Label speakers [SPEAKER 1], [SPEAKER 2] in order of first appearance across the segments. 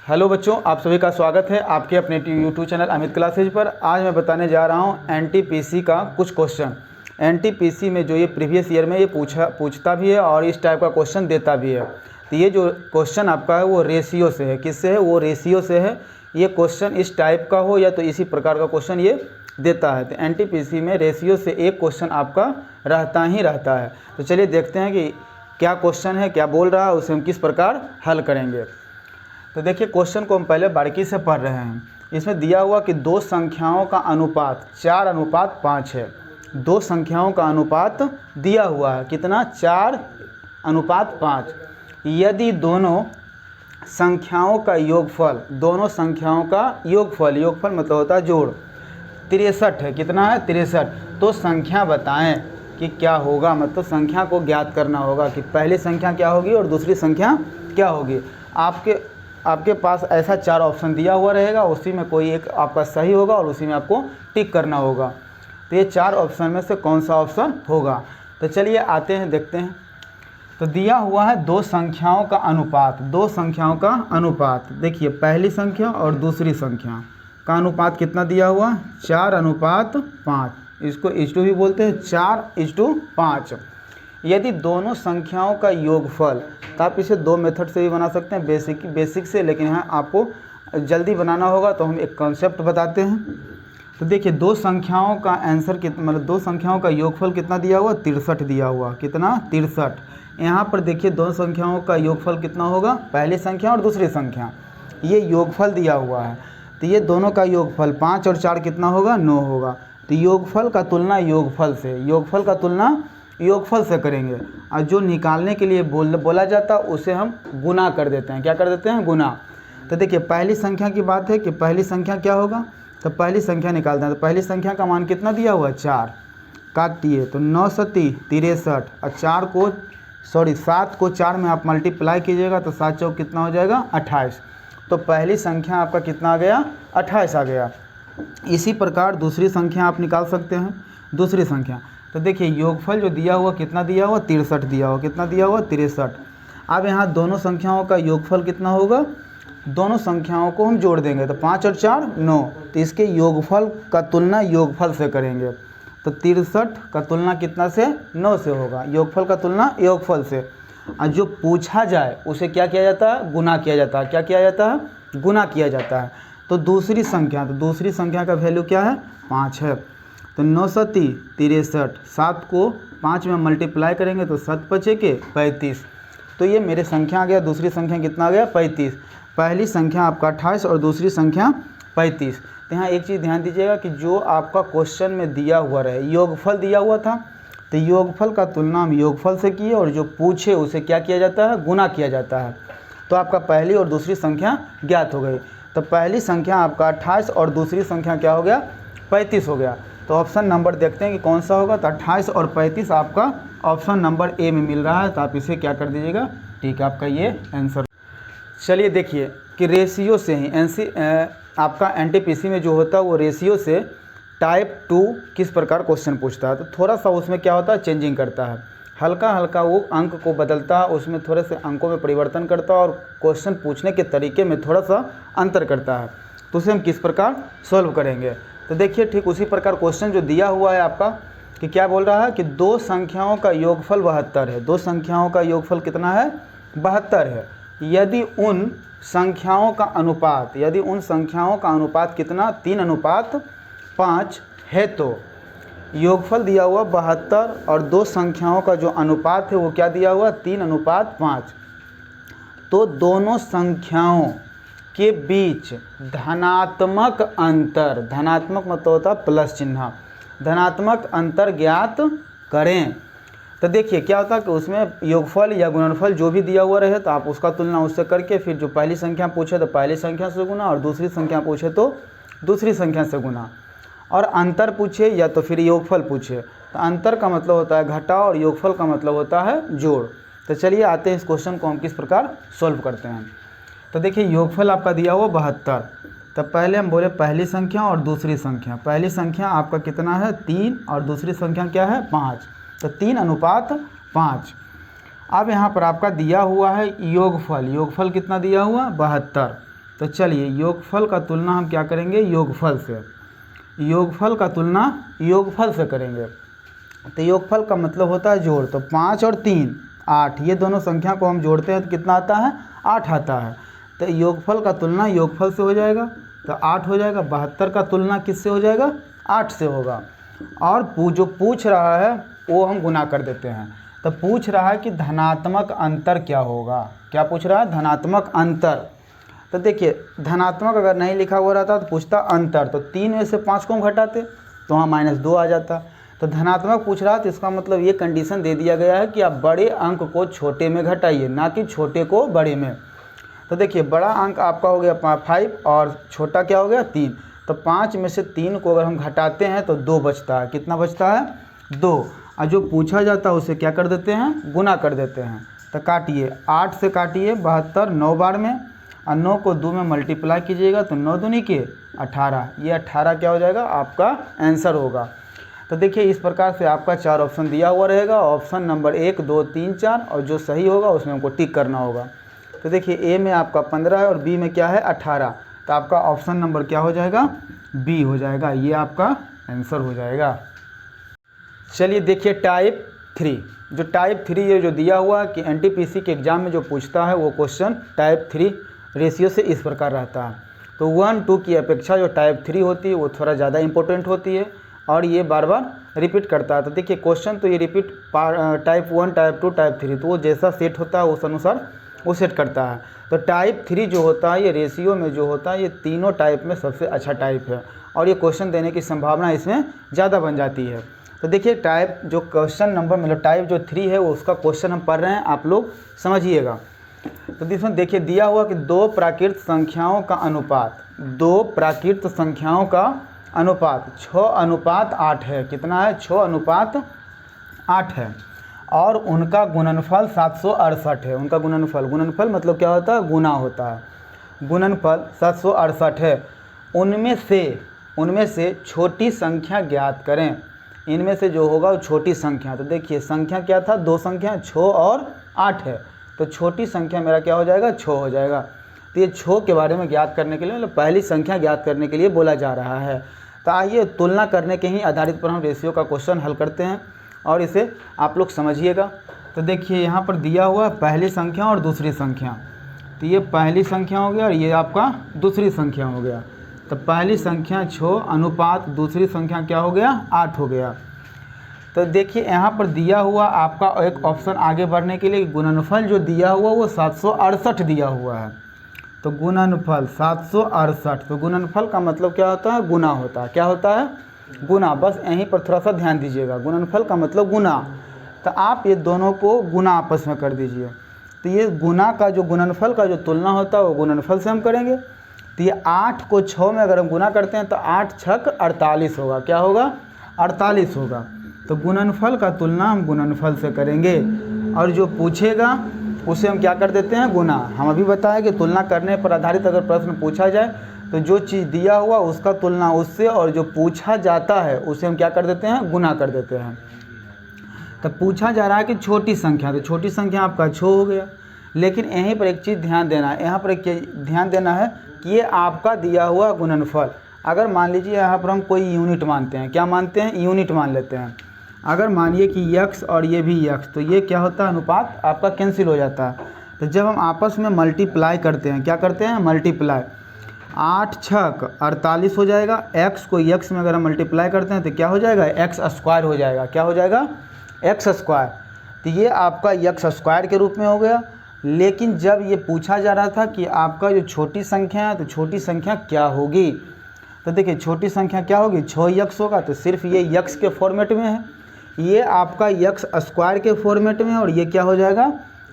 [SPEAKER 1] Hello बच्चों, आप सभी का स्वागत है आपके अपने यूट्यूब चैनल अमित क्लासेज पर। आज मैं बताने जा रहा हूं एनटीपीसी का कुछ क्वेश्चन। एनटीपीसी में जो ये प्रीवियस ईयर में ये पूछता भी है और इस टाइप का क्वेश्चन देता भी है। तो ये जो क्वेश्चन आपका है वो रेशियो से है। किससे है? वो रेशियो से है। ये क्वेश्चन इस टाइप का हो या तो इसी प्रकार का क्वेश्चन ये देता है। तो एनटीपीसी में रेशियो से एक क्वेश्चन आपका रहता ही रहता है। तो चलिए देखते हैं कि क्या क्वेश्चन है, क्या बोल रहा है, उसे हम किस प्रकार हल करेंगे। तो देखिए, क्वेश्चन को हम पहले बारीकी से पढ़ रहे हैं। इसमें दिया हुआ कि दो संख्याओं का अनुपात 4:5 है। दो संख्याओं का अनुपात दिया हुआ है, कितना? 4:5। यदि दोनों संख्याओं का योगफल, दोनों संख्याओं का योगफल, योगफल मतलब होता है जोड़, 63 है। कितना है? 63। तो संख्या बताएं कि क्या होगा। मतलब संख्या को ज्ञात करना होगा कि पहली संख्या क्या होगी और दूसरी संख्या क्या होगी। आपके पास ऐसा 4 ऑप्शन दिया हुआ रहेगा, उसी में कोई एक आपका सही होगा और उसी में आपको टिक करना होगा। तो ये 4 ऑप्शन में से कौन सा ऑप्शन होगा। तो चलिए आते हैं, देखते हैं। तो दिया हुआ है दो संख्याओं का अनुपात, दो संख्याओं का अनुपात। देखिए, पहली संख्या और दूसरी संख्या का अनुपात कितना दिया हुआ? 4:5। इसको इजटू भी बोलते हैं, 4:5। यदि दोनों संख्याओं का योगफल, तो आप इसे दो मेथड से भी बना सकते हैं, बेसिक से, लेकिन यहाँ आपको जल्दी बनाना होगा तो हम एक कॉन्सेप्ट बताते हैं। तो देखिए, दो संख्याओं का आंसर मतलब दो संख्याओं का योगफल कितना दिया हुआ? 63 दिया हुआ। कितना? 63। यहाँ पर देखिए, दो संख्याओं का योगफल कितना होगा? पहली संख्या और दूसरी संख्या, ये योगफल दिया हुआ है। तो ये दोनों का योगफल 5 और 4 कितना होगा? 9 होगा। तो योगफल का तुलना योगफल से, योगफल का तुलना योगफल से करेंगे। और जो निकालने के लिए बोला जाता है उसे हम गुना कर देते हैं। क्या कर देते हैं? गुना। तो देखिए, पहली संख्या की बात है कि पहली संख्या क्या होगा। तो पहली संख्या निकालते हैं। तो पहली संख्या का मान कितना दिया हुआ है? 4। काटिए तो 9 सती 63 और 7 को 4 में आप मल्टीप्लाई कीजिएगा तो 7 चौक कितना हो जाएगा? 28। तो पहली संख्या आपका कितना आ गया? 28 आ गया। इसी प्रकार दूसरी संख्या आप निकाल सकते हैं। दूसरी संख्या, तो देखिए, योगफल जो दिया हुआ कितना दिया हुआ? 63 दिया हुआ। कितना दिया हुआ? 63। अब यहाँ दोनों संख्याओं का योगफल कितना होगा? दोनों संख्याओं को हम जोड़ देंगे तो 5 और 4 9। तो इसके योगफल का तुलना योगफल से करेंगे। तो 63 का तुलना कितना से? 9 से होगा। योगफल का तुलना योगफल से। और जो पूछा जाए उसे क्या किया जाता है? गुना किया जाता है। क्या किया जाता है? गुना किया जाता है। तो दूसरी संख्या का वैल्यू क्या है? 5 है। तो 9 सती 63, 7 को 5 में मल्टीप्लाई करेंगे तो 7 बचे के 35। तो ये मेरे संख्या आ गया। दूसरी संख्या कितना आ गया? 35। पहली संख्या आपका 28 और दूसरी संख्या 35। तो यहाँ एक चीज़ ध्यान दीजिएगा कि जो आपका क्वेश्चन में दिया हुआ रहे, योगफल दिया हुआ था, तो योगफल का तुलना हम योगफल से किए और जो पूछे उसे क्या किया जाता है? गुना किया जाता है। तो आपका पहली और दूसरी संख्या ज्ञात हो गई। तो पहली संख्या आपका 28 और दूसरी संख्या क्या हो गया? 35 हो गया। तो ऑप्शन नंबर देखते हैं कि कौन सा होगा। तो 28 और 35 आपका ऑप्शन नंबर ए में मिल रहा है। तो आप इसे क्या कर दीजिएगा? ठीक है, आपका ये आंसर। चलिए देखिए कि रेशियो से ही आपका एनटीपीसी में जो होता है वो रेशियो से टाइप 2 किस प्रकार क्वेश्चन पूछता है। तो थोड़ा सा उसमें क्या होता है? चेंजिंग करता है, हल्का हल्का वो अंक को बदलता है, उसमें थोड़े से अंकों में परिवर्तन करता है और क्वेश्चन पूछने के तरीके में थोड़ा सा अंतर करता है। तो उसे हम किस प्रकार सॉल्व करेंगे। तो देखिए, ठीक उसी प्रकार क्वेश्चन जो दिया हुआ है आपका कि क्या बोल रहा है कि दो संख्याओं का योगफल 72 है। दो संख्याओं का योगफल कितना है? 72 है। यदि उन संख्याओं का अनुपात कितना? 3:5 है। तो योगफल दिया हुआ 72 और दो संख्याओं का जो अनुपात है वो क्या दिया हुआ? 3:5। तो दोनों संख्याओं के बीच धनात्मक अंतर, धनात्मक मतलब होता है प्लस चिन्ह, धनात्मक अंतर ज्ञात करें। तो देखिए क्या होता है कि उसमें योगफल या गुणनफल जो भी दिया हुआ रहे तो आप उसका तुलना उससे करके फिर जो पहली संख्या पूछे तो पहली संख्या से गुना और दूसरी संख्या पूछे तो दूसरी संख्या से गुना, और अंतर पूछे या तो फिर योगफल पूछे तो अंतर का मतलब होता है घटाव और योगफल का मतलब होता है जोड़। तो चलिए आते हैं इस क्वेश्चन को हम किस प्रकार सॉल्व करते हैं। तो देखिए, योगफल आपका दिया हुआ 72। तो पहले हम बोले पहली संख्या और दूसरी संख्या। पहली संख्या आपका कितना है? 3 और दूसरी संख्या क्या है? 5। तो 3:5। अब यहाँ पर आपका दिया हुआ है योगफल। योगफल कितना दिया हुआ? 72। तो चलिए योगफल का तुलना हम क्या करेंगे, योगफल से। योगफल का तुलना योगफल से करेंगे। तो योगफल का मतलब होता है जोड़। तो 5 और 3 8, ये दोनों संख्या को हम जोड़ते हैं तो कितना आता है, 8 आता है। तो योगफल का तुलना योगफल से हो जाएगा तो 8 हो जाएगा। 72 का तुलना किससे हो जाएगा, 8 से होगा। और जो पूछ रहा है वो हम गुना कर देते हैं। तो पूछ रहा है कि धनात्मक अंतर क्या होगा, क्या पूछ रहा है, धनात्मक अंतर। तो देखिए धनात्मक अगर नहीं लिखा हुआ रहता तो पूछता अंतर, तो 3 में से 5 को हम घटाते तो वहाँ -2 आ जाता। तो धनात्मक पूछ रहा तो इसका मतलब ये कंडीशन दे दिया गया है कि आप बड़े अंक को छोटे में घटाइए, ना कि छोटे को बड़े में। तो देखिए बड़ा अंक आपका हो गया 5 और छोटा क्या हो गया 3। तो 5 में से 3 को अगर हम घटाते हैं तो 2 बचता है। कितना बचता है, 2। और जो पूछा जाता है उसे क्या कर देते हैं, गुना कर देते हैं। तो काटिए, 8 से काटिए 72 9 बार में, और 9 को 2 में मल्टीप्लाई कीजिएगा तो 9 दूनी के 18। ये 18 क्या हो जाएगा, आपका आंसर होगा। तो देखिए इस प्रकार से आपका 4 ऑप्शन दिया हुआ रहेगा। ऑप्शन नंबर 1 2 3 4, और जो सही होगा उसमें हमको टिक करना होगा। तो देखिए ए में आपका 15 है और बी में क्या है 18। तो आपका ऑप्शन नंबर क्या हो जाएगा, बी हो जाएगा। ये आपका आंसर हो जाएगा। चलिए देखिए टाइप 3, जो टाइप 3 ये जो दिया हुआ कि एनटीपीसी के एग्ज़ाम में जो पूछता है वो क्वेश्चन टाइप 3 रेशियो से इस प्रकार रहता है। तो 1 2 की अपेक्षा जो टाइप 3 होती है वो थोड़ा ज़्यादा इंपॉर्टेंट होती है और ये बार बार रिपीट करता है। तो देखिए क्वेश्चन तो ये रिपीट टाइप 1 टाइप 2 टाइप 3, तो वो जैसा सेट होता है उस अनुसार वो सेट करता है। तो टाइप 3 जो होता है ये रेशियो में जो होता है ये तीनों टाइप में सबसे अच्छा टाइप है, और ये क्वेश्चन देने की संभावना इसमें ज़्यादा बन जाती है। तो देखिए टाइप जो क्वेश्चन नंबर मतलब टाइप जो 3 है वो उसका क्वेश्चन हम पढ़ रहे हैं, आप लोग समझिएगा। तो इसमें देखिए दिया हुआ कि 2 प्राकृत संख्याओं का अनुपात, 2 प्राकृत संख्याओं का अनुपात 6:8 है। कितना है, 6:8 है। और उनका गुणनफल 768 है। उनका गुणनफल, गुणनफल मतलब क्या होता है, गुना होता है। गुणनफल 768 है। उनमें से छोटी संख्या ज्ञात करें। इनमें से जो होगा वो छोटी संख्या। तो देखिए संख्या क्या था, 2 संख्या 6 और 8 है। तो छोटी संख्या मेरा क्या हो जाएगा, 6 हो जाएगा। तो ये 6 के बारे में ज्ञात करने के लिए मतलब पहली संख्या ज्ञात करने के लिए बोला जा रहा है। तो आइए तुलना करने के ही आधारित पर हम रेशियो का क्वेश्चन हल करते हैं और इसे आप लोग समझिएगा। तो देखिए यहाँ पर दिया हुआ पहली संख्या और दूसरी संख्या। तो ये पहली संख्या हो गया और ये आपका दूसरी संख्या हो गया। तो पहली संख्या 6 अनुपात दूसरी संख्या क्या हो गया, 8 हो गया। तो देखिए यहाँ पर दिया हुआ आपका एक ऑप्शन आगे बढ़ने के लिए गुणनफल जो दिया हुआ वो 768 दिया हुआ है। तो गुणनफल 768, तो गुणनफल का मतलब क्या होता है, गुना होता है। क्या होता है, गुना। बस यहीं पर थोड़ा सा ध्यान दीजिएगा, गुणनफल का मतलब गुना। तो आप ये दोनों को गुना आपस में कर दीजिए। तो ये गुना का जो गुणनफल का जो तुलना होता है वो गुणनफल से हम करेंगे। तो ये 8 को 6 में अगर हम गुना करते हैं तो 8 छक 48 होगा। क्या होगा, 48 होगा। तो गुणनफल का तुलना हम गुणनफल से करेंगे और जो पूछेगा उसे हम क्या कर देते हैं, गुना। हम अभी बताएं कि तुलना करने पर आधारित अगर प्रश्न पूछा जाए तो जो चीज़ दिया हुआ उसका तुलना उससे, और जो पूछा जाता है उसे हम क्या कर देते हैं, गुना कर देते हैं। तो पूछा जा रहा है कि छोटी संख्या, तो छोटी संख्या आपका 6 हो गया। लेकिन यहीं पर एक चीज़ ध्यान देना है, यहाँ पर एक ध्यान देना है कि ये आपका दिया हुआ गुणनफल, अगर मान लीजिए यहाँ पर हम कोई यूनिट मानते हैं, क्या मानते हैं, यूनिट मान लेते हैं। अगर मानिए कि यक्स और ये भी यक्स, तो ये क्या होता है, अनुपात आपका कैंसिल हो जाता है। तो जब हम आपस में मल्टीप्लाई करते हैं, क्या करते हैं, मल्टीप्लाई, 8 छक 48 हो जाएगा। एक्स को यक्स में अगर हम मल्टीप्लाई करते हैं तो क्या हो जाएगा, एक्स स्क्वायर हो जाएगा। क्या हो जाएगा, एक्स स्क्वायर। तो ये आपका यक्स स्क्वायर के रूप में हो गया। लेकिन जब ये पूछा जा रहा था कि आपका जो छोटी संख्या है तो छोटी संख्या क्या होगी, तो देखिए छोटी संख्या क्या होगी, 6 यक्स होगा। तो सिर्फ ये यक्स के फॉर्मेट में है, ये आपका यक्स स्क्वायर के फॉर्मेट में, और ये क्या हो जाएगा,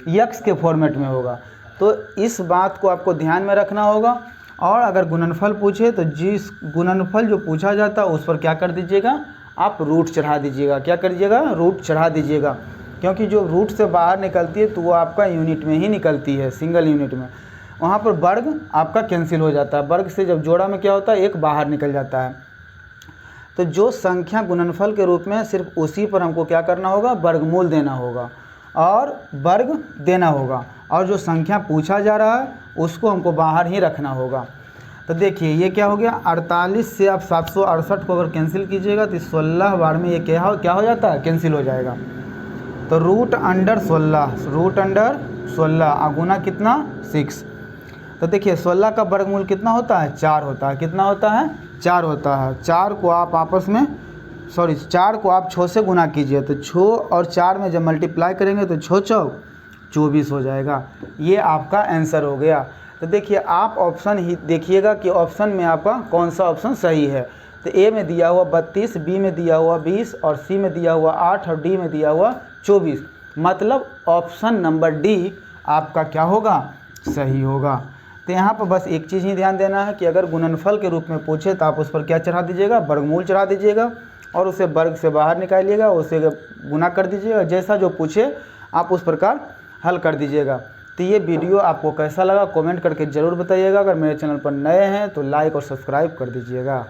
[SPEAKER 1] यक्स के फॉर्मेट में होगा। तो इस बात को आपको ध्यान में रखना होगा। और अगर गुणनफल पूछे तो जिस गुणनफल जो पूछा जाता है उस पर क्या कर दीजिएगा, आप रूट चढ़ा दीजिएगा। क्या कर दीजिएगा, रूट चढ़ा दीजिएगा। क्योंकि जो रूट से बाहर निकलती है तो वो आपका यूनिट में ही निकलती है, सिंगल यूनिट में। वहाँ पर वर्ग आपका कैंसिल हो जाता है। वर्ग से जब जोड़ा में क्या होता है, एक बाहर निकल जाता है। तो जो संख्या गुणनफल के रूप में सिर्फ उसी पर हमको क्या करना होगा, वर्गमूल देना होगा। और वर्ग देना होगा, और जो संख्या पूछा जा रहा है उसको हमको बाहर ही रखना होगा। तो देखिए ये क्या हो गया, 48 से आप 768 को अगर कैंसिल कीजिएगा तो 16 बार में ये क्या हो जाता है, कैंसिल हो जाएगा। तो रूट अंडर 16 गुना कितना 6। तो देखिए 16 का वर्गमूल कितना होता है, 4 होता है। कितना होता है, 4 होता है। 4 को आप 4 को आप 6 से गुना कीजिए, तो 6 और 4 में जब मल्टीप्लाई करेंगे तो 6 चौक 24 हो जाएगा। ये आपका आंसर हो गया। तो देखिए आप ऑप्शन ही देखिएगा कि ऑप्शन में आपका कौन सा ऑप्शन सही है। तो ए में दिया हुआ 32, बी में दिया हुआ 20 और सी में दिया हुआ 8 और डी में दिया हुआ 24, मतलब ऑप्शन नंबर डी आपका क्या होगा, सही होगा। तो यहाँ पर बस एक चीज़ ही ध्यान देना है कि अगर गुणनफल के रूप में पूछे तो आप उस पर क्या चढ़ा दीजिएगा, वर्गमूल चढ़ा दीजिएगा और उसे वर्ग से बाहर निकालिएगा, उसे गुना कर दीजिएगा, जैसा जो पूछे आप उस प्रकार हल कर दीजिएगा। तो ये वीडियो आपको कैसा लगा कमेंट करके ज़रूर बताइएगा। अगर मेरे चैनल पर नए हैं तो लाइक और सब्सक्राइब कर दीजिएगा।